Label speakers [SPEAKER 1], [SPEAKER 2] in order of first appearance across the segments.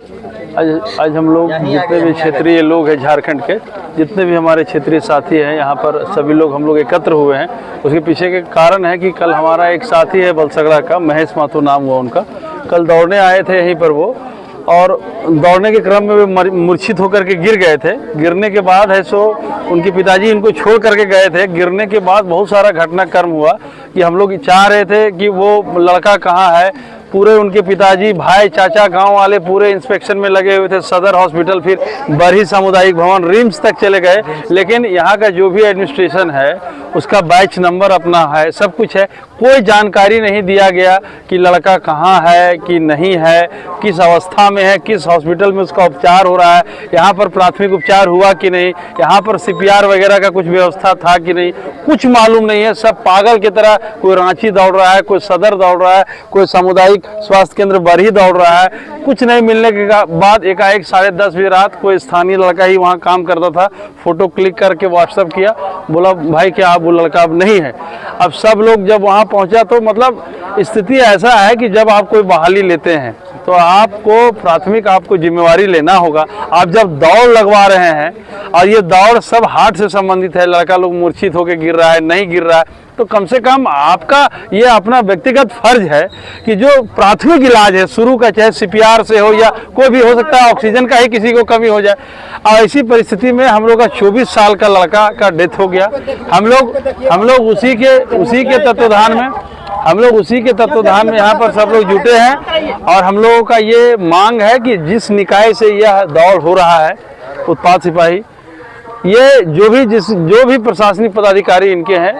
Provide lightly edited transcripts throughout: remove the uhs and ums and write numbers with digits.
[SPEAKER 1] आज हम लोग जितने भी क्षेत्रीय लोग हैं झारखंड के, जितने भी हमारे क्षेत्रीय साथी हैं यहाँ पर, सभी लोग हम लोग एकत्र हुए हैं। उसके पीछे के कारण है कि कल हमारा एक साथी है बलसगड़ा का, महेश माथुर नाम हुआ उनका, कल दौड़ने आए थे यहीं पर वो, और दौड़ने के क्रम में वे मूर्छित होकर के गिर गए थे। गिरने के बाद है सो उनके पिताजी इनको छोड़ करके गए थे। गिरने के बाद बहुत सारा घटनाक्रम हुआ कि हम लोग चाह रहे थे कि वो लड़का कहाँ है। पूरे उनके पिताजी, भाई, चाचा, गांव वाले पूरे इंस्पेक्शन में लगे हुए थे। सदर हॉस्पिटल, फिर बरही सामुदायिक भवन, रिम्स तक चले गए, लेकिन यहाँ का जो भी एडमिनिस्ट्रेशन है उसका बैच नंबर अपना है, सब कुछ है। कोई जानकारी नहीं दिया गया कि लड़का कहाँ है कि नहीं है, किस अवस्था में है, किस हॉस्पिटल में उसका उपचार हो रहा है, यहाँ पर प्राथमिक उपचार हुआ कि नहीं, यहाँ पर CPR वगैरह का कुछ व्यवस्था था कि नहीं, कुछ मालूम नहीं है। सब पागल की तरह, कोई रांची दौड़ रहा है, कोई सदर दौड़ रहा है, कोई सामुदायिक स्वास्थ्य केंद्र बरही दौड़ रहा है। कुछ नहीं मिलने के बाद एकाएक 10:30 बजे रात कोई स्थानीय लड़का ही वहाँ काम करता था, फोटो क्लिक करके व्हाट्सएप किया, बोला भाई क्या आप वो लड़का अब नहीं है। अब सब लोग जब वहाँ पहुँचा तो मतलब स्थिति ऐसा है कि जब आप कोई बहाली लेते हैं तो आपको प्राथमिक आपको जिम्मेवारी लेना होगा। आप जब दौड़ लगवा रहे हैं और ये दौड़ सब हार्ट से संबंधित है, लड़का लोग मूर्छित होकर गिर रहा है, नहीं गिर रहा है, तो कम से कम आपका ये अपना व्यक्तिगत फर्ज है कि जो प्राथमिक इलाज है शुरू का, चाहे CPR से हो या कोई भी हो सकता है, ऑक्सीजन का ही किसी को कमी हो जाए। और ऐसी परिस्थिति में हम लोग का 24 साल का लड़का का डेथ हो गया। हम लोग उसी के तत्वाधान में यहाँ पर सब लोग जुटे हैं। और हम लोगों का ये मांग है कि जिस निकाय से यह दौड़ हो रहा है, उत्पाद सिपाही, ये जो भी प्रशासनिक पदाधिकारी इनके हैं,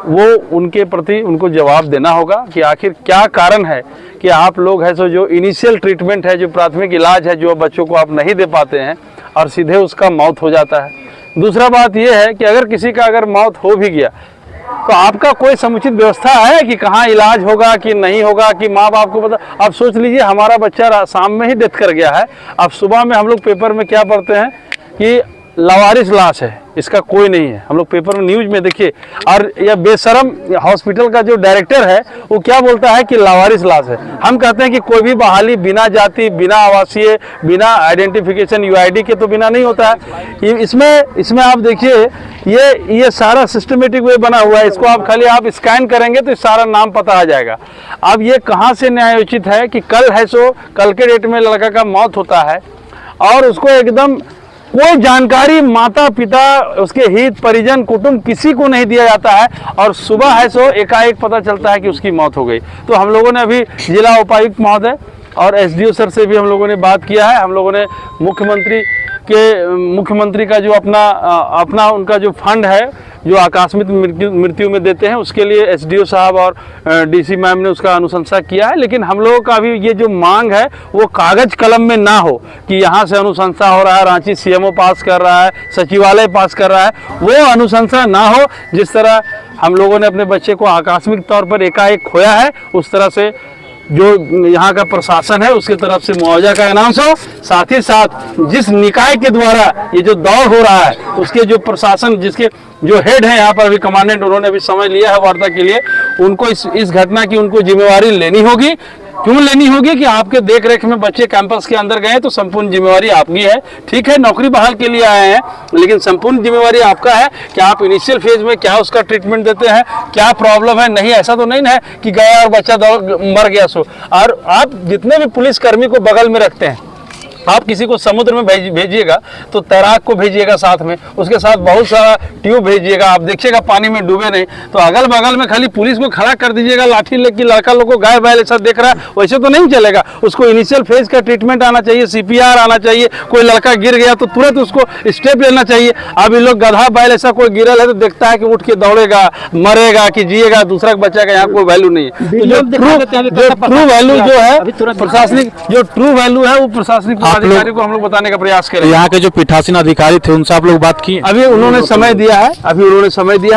[SPEAKER 1] वो उनके प्रति उनको जवाब देना होगा कि आखिर क्या कारण है कि आप लोग है सो जो इनिशियल ट्रीटमेंट है, जो प्राथमिक इलाज है, जो बच्चों को आप नहीं दे पाते हैं और सीधे उसका मौत हो जाता है। दूसरा बात यह है कि अगर किसी का अगर मौत हो भी गया तो आपका कोई समुचित व्यवस्था है कि कहाँ इलाज होगा कि नहीं होगा, कि माँ बाप को पता। अब सोच लीजिए हमारा बच्चा शाम में ही डेथ कर गया है, अब सुबह में हम लोग पेपर में क्या पढ़ते हैं कि लावारिस लाश है, इसका कोई नहीं है। हम लोग पेपर में न्यूज में देखिए, और यह बेशरम हॉस्पिटल का जो डायरेक्टर है वो क्या बोलता है कि लावारिस लाश है। हम कहते हैं कि कोई भी बहाली बिना जाति, बिना आवासीय, बिना आइडेंटिफिकेशन UID के तो बिना नहीं होता है। इसमें आप देखिए ये सारा सिस्टमेटिक वे बना हुआ है। इसको आप खाली स्कैन करेंगे तो सारा नाम पता आ जाएगा। अब ये कहाँ से न्यायोचित है कि कल के डेट में लड़का का मौत होता है और उसको एकदम कोई जानकारी माता पिता, उसके हित परिजन, कुटुंब किसी को नहीं दिया जाता है, और सुबह है सो एकाएक पता चलता है कि उसकी मौत हो गई। तो हम लोगों ने अभी जिला उपायुक्त महोदय और SDO सर से भी हम लोगों ने बात किया है। हम लोगों ने मुख्यमंत्री का जो अपना उनका जो फंड है जो आकस्मिक मृत्यु में देते हैं, उसके लिए SDO साहब और DC मैम ने उसका अनुशंसा किया है। लेकिन हम लोगों का अभी ये जो मांग है वो कागज कलम में ना हो कि यहाँ से अनुशंसा हो रहा है, रांची CMO पास कर रहा है, सचिवालय पास कर रहा है, वो अनुशंसा ना हो। जिस तरह हम लोगों ने अपने बच्चे को आकस्मिक तौर पर एकाएक खोया है, उस तरह से जो यहाँ का प्रशासन है उसकी तरफ से मुआवजा का अनाउंस हो। साथ ही साथ जिस निकाय के द्वारा ये जो दौड़ हो रहा है उसके जो प्रशासन, जिसके जो हेड है यहाँ पर अभी कमांडेंट, उन्होंने अभी समय लिया है वार्ता के लिए, उनको इस घटना की उनको जिम्मेवारी लेनी होगी। क्यों लेनी होगी कि आपके देख रेख में बच्चे कैंपस के अंदर गए तो संपूर्ण जिम्मेवारी आपकी है। ठीक है, नौकरी बहाल के लिए आए हैं, लेकिन संपूर्ण जिम्मेवारी आपका है कि आप इनिशियल फेज में क्या उसका ट्रीटमेंट देते हैं, क्या प्रॉब्लम है। नहीं, ऐसा तो नहीं है कि गया और बच्चा मर गया सो। और आप जितने भी पुलिसकर्मी को बगल में रखते हैं, आप किसी को समुद्र में भेजिएगा तो तैराक को भेजिएगा साथ में, उसके साथ बहुत सारा ट्यूब भेजिएगा, आप देखिएगा पानी में डूबे नहीं। तो अगल बगल में खाली पुलिस को खड़ा कर दीजिएगा लाठी लेके, लड़का लोग को गाय बैल ऐसा देख रहा है, वैसे तो नहीं चलेगा। उसको इनिशियल फेज का ट्रीटमेंट आना चाहिए, CPR आना चाहिए। कोई लड़का गिर गया तो तुरंत उसको स्टेप लेना चाहिए। अब ये लोग गधा बैल ऐसा कोई गिरल है तो देखता है कि उठ के दौड़ेगा, मरेगा कि जिएगा, दूसरा बच्चा का यहाँ कोई वैल्यू नहीं है। तो जो ट्रू वैल्यू जो है प्रशासनिक, जो ट्रू वैल्यू है वो प्रशासनिक अधिकारी को हम लोग बताने का प्रयास करें।
[SPEAKER 2] यहाँ के जो पीठासीन अधिकारी थे उनसे आप लोग बात की?
[SPEAKER 1] अभी उन्होंने समय दिया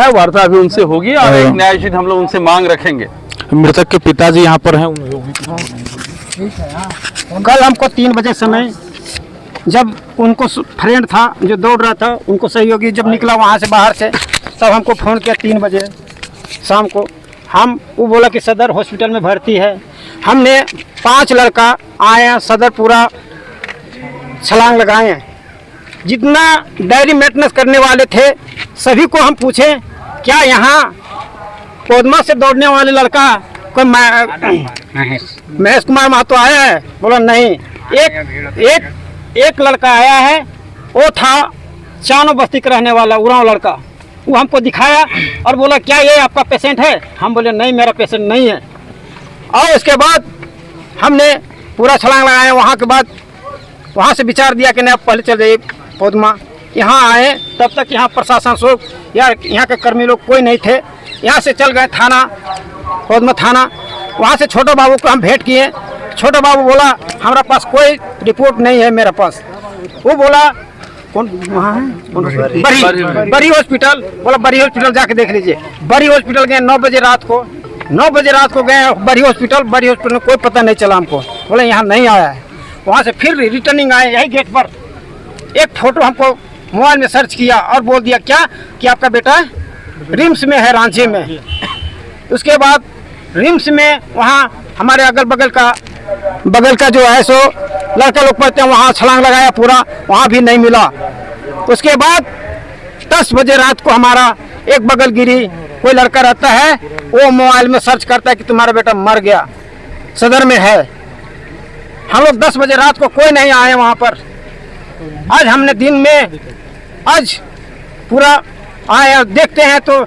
[SPEAKER 1] है, वार्ता अभी उनसे होगी और एक न्यायोचित हम लोग उनसे मांग रखेंगे।
[SPEAKER 2] मृतक के पिताजी यहाँ पर हैं।
[SPEAKER 3] कल हमको 3 बजे समय, जब उनको फ्रेंड था जो दौड़ रहा था, उनको सहयोगी जब निकला वहाँ से बाहर से, तब हमको फ़ोन किया 3 बजे शाम को। वो बोला कि सदर हॉस्पिटल में भर्ती है। हमने 5 लड़का आए, सदर पूरा छलांग लगाए हैं। जितना डायरी मेंटेनेंस करने वाले थे सभी को हम पूछे क्या यहाँ पौधमा से दौड़ने वाले लड़का कोई महेश कुमार महतो आया है? बोला नहीं। एक लड़का आया है, वो था चानो बस्ती का रहने वाला उरांव लड़का। वो हमको दिखाया और बोला क्या ये आपका पेशेंट है? हम बोले नहीं, मेरा पेशेंट नहीं है। और उसके बाद हमने पूरा छलांग लगाया। वहाँ के बाद वहाँ से विचार दिया कि नहीं आप पहले चल जाइए पौधमा। यहाँ आए तब तक यहाँ प्रशासन लोग या यहाँ के कर्मी लोग कोई नहीं थे। यहाँ से चल गए थाना, पौधमा थाना। वहाँ से छोटे बाबू को हम भेंट किए। छोटे बाबू बोला हमारा पास कोई रिपोर्ट नहीं है मेरे पास। वो बोला कौन वहाँ है? बरी हॉस्पिटल। बोला बरी हॉस्पिटल जाके देख लीजिए। बरी हॉस्पिटल गए 9 बजे रात को। 9 बजे रात को गए बरी हॉस्पिटल में कोई पता नहीं चला हमको। बोले यहाँ नहीं आया है। वहाँ से फिर रिटर्निंग आए यही गेट पर। एक फोटो हमको मोबाइल में सर्च किया और बोल दिया क्या कि आपका बेटा रिम्स में है, रांची में। उसके बाद रिम्स में वहाँ हमारे अगल बगल का जो है सो लड़का लोग पढ़ते हैं, वहाँ छलांग लगाया पूरा, वहाँ भी नहीं मिला। उसके बाद 10 बजे रात को हमारा एक बगल गिरी कोई लड़का रहता है, वो मोबाइल में सर्च करता है कि तुम्हारा बेटा मर गया, सदर में है। हम लोग 10 बजे रात को कोई नहीं आए वहाँ पर। आज हमने दिन में आज पूरा आए और देखते हैं तो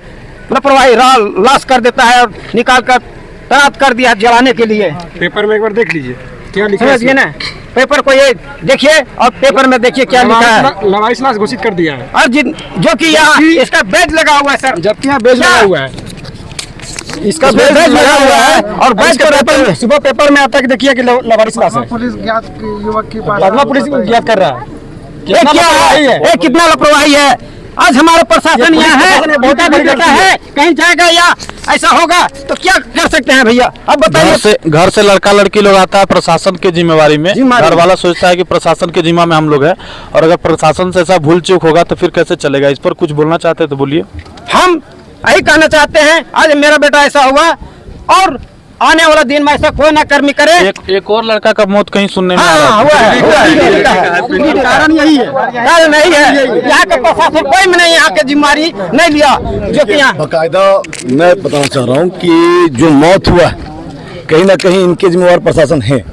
[SPEAKER 3] लापरवाही लाश कर देता है और निकाल कर तैनात कर दिया जलाने के लिए।
[SPEAKER 4] पेपर में एक बार देख लीजिए क्या लिखा है।
[SPEAKER 3] समझिए ना, पेपर को ये देखिए और पेपर में देखिए क्या लिखा है।
[SPEAKER 4] लवारिस लाश घोषित कर दिया है।
[SPEAKER 3] और जो कि यहाँ इसका बेड लगा हुआ है सर,
[SPEAKER 4] जबकि यहाँ बेज लगा हुआ है,
[SPEAKER 3] इसका बेड लगा हुआ है और बेड के पेपर
[SPEAKER 4] सुबह पेपर में आता है कि देखिए कि लवारिस लाश है।
[SPEAKER 5] पुलिस ज्ञात युवक के पास
[SPEAKER 4] पद्मा पुलिस ज्ञात कर रहा है।
[SPEAKER 3] ये क्या है? ये कितना लापरवाही है। आज हमारा प्रशासन यहाँ है, बेटा भी बेटा है, कहीं जाएगा या ऐसा होगा तो क्या कर सकते हैं भैया? अब बताइए।
[SPEAKER 2] घर से लड़का लड़की लोग आता है प्रशासन के जिम्मेवारी में। घर वाला सोचता है कि प्रशासन के जिम्मा में हम लोग हैं, और अगर प्रशासन से ऐसा भूल चूक होगा तो फिर कैसे चलेगा? इस पर कुछ बोलना चाहते हैं तो बोलिए।
[SPEAKER 3] हम यही कहना चाहते हैं आज मेरा बेटा ऐसा हुआ और आने वाला दिन में ऐसा कोई ना कर्मी करे।
[SPEAKER 2] एक और लड़का का मौत कहीं सुनने में आ रहा
[SPEAKER 3] हाँ,
[SPEAKER 2] है।
[SPEAKER 3] कारण यही है, कारण नहीं है। यहाँ का प्रशासन कोई में नहीं, यहाँ के जिम्मेदारी नहीं लिया। जो कि यहाँ
[SPEAKER 6] बाकायदा मैं बताना चाह रहा हूँ कि जो मौत हुआ कहीं ना कहीं इनके जिम्मेवार प्रशासन है,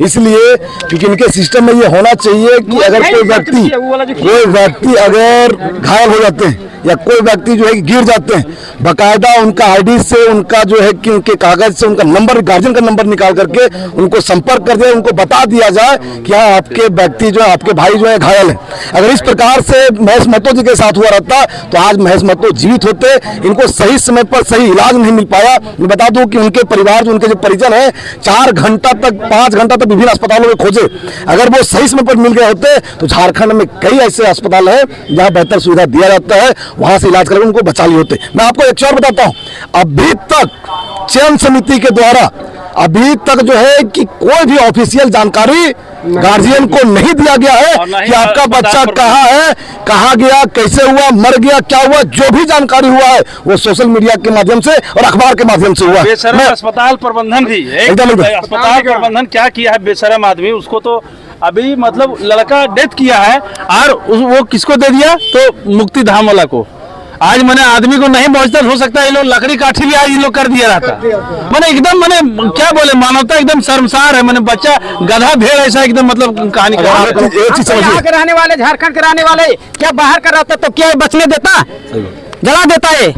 [SPEAKER 6] इसलिए क्योंकि इनके सिस्टम में ये होना चाहिए कि अगर कोई व्यक्ति अगर घायल हो जाते हैं या कोई व्यक्ति जो है गिर जाते हैं, बाकायदा उनका आईडी से उनका जो है कि उनके कागज से उनका नंबर, गार्जियन का नंबर निकाल करके उनको संपर्क कर दिया, उनको बता दिया जाए कि हाँ आपके व्यक्ति जो है, आपके भाई जो है घायल है। अगर इस प्रकार से महेश महतो जी के साथ हुआ रहता तो आज महेश महतो जीवित होते। इनको सही समय पर सही इलाज नहीं मिल पाया। मैं बता दूं कि उनके परिवार जो उनके जो परिजन है 4 घंटा तक 5 घंटा तक विभिन्न अस्पतालों में खोजे। अगर वो सही समय पर मिल गए होते तो झारखंड में कई ऐसे अस्पताल है जहाँ बेहतर सुविधा दिया जाता है, वहां से इलाज करके उनको बचा लिए होते। मैं आपको एक और बताता हूं, अभी तक चयन समिति के द्वारा अभी तक जो है कि कोई भी ऑफिशियल जानकारी गार्जियन को नहीं दिया गया है कि आपका बच्चा कहाँ है, कहाँ गया, कैसे हुआ, मर गया, क्या हुआ। जो भी जानकारी हुआ है वो सोशल मीडिया के माध्यम से और अखबार के माध्यम से हुआ।
[SPEAKER 1] अस्पताल प्रबंधन भी
[SPEAKER 6] एकदम
[SPEAKER 1] अस्पताल प्रबंधन क्या किया है, बेशरम आदमी उसको तो अभी मतलब लड़का डेथ किया है और वो किसको दे दिया? तो मुक्ति धाम वाला को। आज मैंने आदमी को नहीं पहुंचता, हो सकता है ये लोग लकड़ी काठी भी आज ये लोग कर दिया रहता। मैंने एकदम मैंने क्या बोले, मानवता एकदम शर्मसार है। मैंने बच्चा गधा भेड़ ऐसा एकदम मतलब कहानी
[SPEAKER 3] यहाँ के रहने वाले, झारखंड के रहने वाले क्या बाहर का रहता तो क्या बचने देता? जला देता है।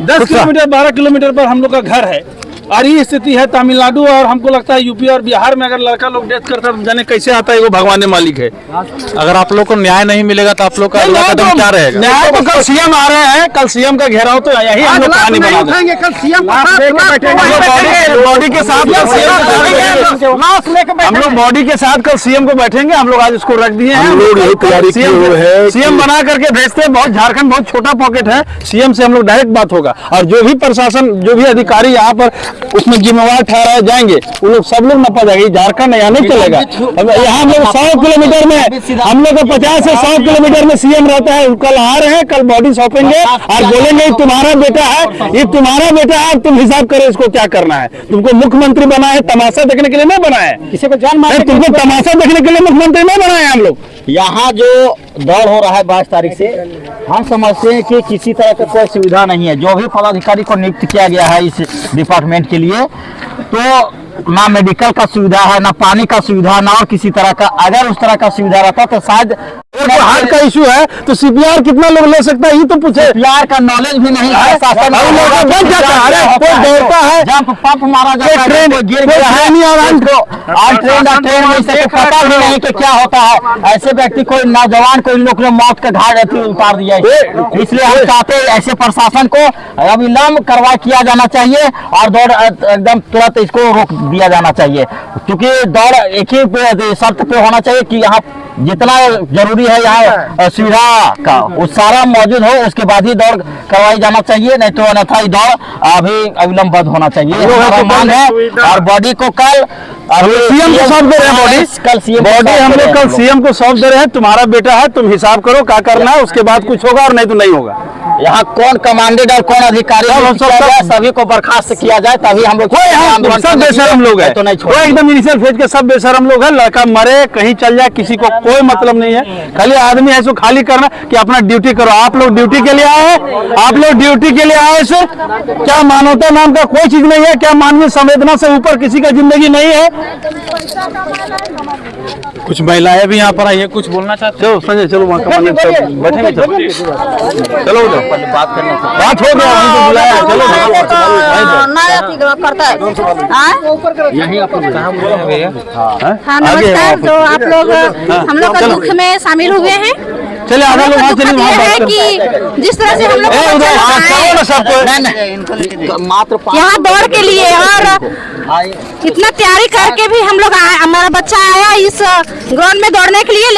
[SPEAKER 1] 10 किलोमीटर 12 किलोमीटर पर हम लोग का घर है और ये स्थिति है तमिलनाडु और हमको लगता है यूपी और बिहार में अगर लड़का लोग डेथ करता है तो जाने कैसे आता है, वो भगवान ने मालिक है।
[SPEAKER 2] अगर आप लोग को न्याय नहीं मिलेगा तो आप लोग का अगला कदम क्या रहेगा?
[SPEAKER 1] न्याय तो कल सीएम आ रहे हैं, कल सीएम का घेराव तो यही हम लोग कहानी बना देंगे।
[SPEAKER 3] कल सीएम
[SPEAKER 1] बॉडी के साथ हम लोग बॉडी के साथ कल सीएम को बैठेंगे। हम लोग आज उसको रख दिए हैं, सीएम बना करके भेजते हैं। बहुत झारखंड बहुत छोटा पॉकेट है, सीएम से हम लोग डायरेक्ट बात होगा और जो भी प्रशासन, जो भी अधिकारी यहाँ पर उसमें जिम्मेवार ठहराए जाएंगे वो लोग सब लोग नपा जाएंगे। झारखंड यहाँ नहीं चलेगा। यहाँ हम लोग 100 किलोमीटर में, हम लोग को 50 से 100 किलोमीटर में सीएम रहता है। कल आ रहे हैं, कल बॉडी सौंपेंगे और बोलेंगे तुम्हारा बेटा है, ये तुम्हारा बेटा है, तुम हिसाब करो इसको क्या करना है। तुमको मुख्यमंत्री बना है तमाशा देखने के लिए नहीं बना है,
[SPEAKER 3] किसी को जान मार,
[SPEAKER 1] तुमको तमाशा देखने के लिए मुख्यमंत्री नहीं बनाए हम लोग।
[SPEAKER 7] यहाँ जो दौड़ हो रहा है 22 तारीख से, हम समझते हैं कि किसी तरह का कोई सुविधा नहीं है। जो भी पदाधिकारी को नियुक्त किया गया है इस डिपार्टमेंट के लिए, तो ना मेडिकल का सुविधा है, ना पानी का सुविधा, ना और किसी तरह का। अगर उस तरह का सुविधा रहता तो शायद
[SPEAKER 1] हार्ट का इशू है तो सीपीआर कितना लोग ले सकता है ये तो पूछे।
[SPEAKER 7] सीपीआर का नॉलेज भी नहीं है, शासन
[SPEAKER 1] बन जाता है। अरे कोई दौड़ता है,
[SPEAKER 7] जंप पंप मारा जाता है,
[SPEAKER 1] ट्रेन
[SPEAKER 7] कोई गिर गया है, ट्रेन में से पता भी नहीं कि क्या होता है। ऐसे व्यक्ति कोई नौजवान को इन लोग ने मौत का घाट उतार दिया है। इसलिए हम चाहते हैं ऐसे प्रशासन को अविलंब कार्रवाई किया जाना चाहिए और दौड़ एकदम तुरंत इसको रोक दिया जाना चाहिए, क्योंकि दौड़ एक ही शर्त पे होना चाहिए कि यहाँ जितना जरूरी है यहाँ सुविधा का वो सारा मौजूद हो, उसके बाद ही दौड़ करवाई जाना चाहिए, नहीं तो अन्यथा दौड़ अभी अविलंब बंद होना चाहिए। हमारा मांग है और बॉडी को कल
[SPEAKER 1] सीएम को सौंप दे रहे हैं।
[SPEAKER 7] कल सीएम
[SPEAKER 1] बॉडी हम लोग कल सीएम को सौंप दे रहे हैं। तुम्हारा बेटा है, तुम हिसाब करो क्या करना है, उसके बाद कुछ होगा और नहीं तो नहीं होगा।
[SPEAKER 7] यहाँ कौन कमांडेड और कौन अधिकारी सभी को बर्खास्त किया जाए, तभी हम लोग
[SPEAKER 1] सब बेशरम लोग हैं,
[SPEAKER 7] तो नहीं
[SPEAKER 1] वो एकदम इनिशियल फेज के सब बेशरम लोग हैं। लड़का मरे कहीं चल जाए किसी को कोई मतलब नहीं है। खाली आदमी है सो खाली करना कि अपना ड्यूटी करो। आप लोग ड्यूटी के लिए आए, आप लोग ड्यूटी के लिए आए सो क्या मानवता नाम का कोई चीज नहीं है? क्या मानवीय संवेदना से ऊपर किसी का जिंदगी नहीं है?
[SPEAKER 2] कुछ महिलाएं भी यहाँ पर आई है, कुछ बोलना चाहते
[SPEAKER 1] चलो संजय, चलो वहाँ बैठेंगे, चलो उधर बात करना, बात हो गया, अभी तो बुलाया, चलो
[SPEAKER 8] करता है
[SPEAKER 7] यही आप लोग कहाँ बोल रहे हैं?
[SPEAKER 8] हाँ नमस्कार। जो आप लोग हम लोग का दुख में शामिल हुए हैं,
[SPEAKER 1] चलिए आधा लोग वहाँ चलिए, वहाँ
[SPEAKER 8] है कि जिस तरह से हम लोग यहाँ दौड़ के लिए और इतना तैयारी करके भी हम लोग हमारा बच्चा आया इस ग्राउंड में दौड़ने के लिए।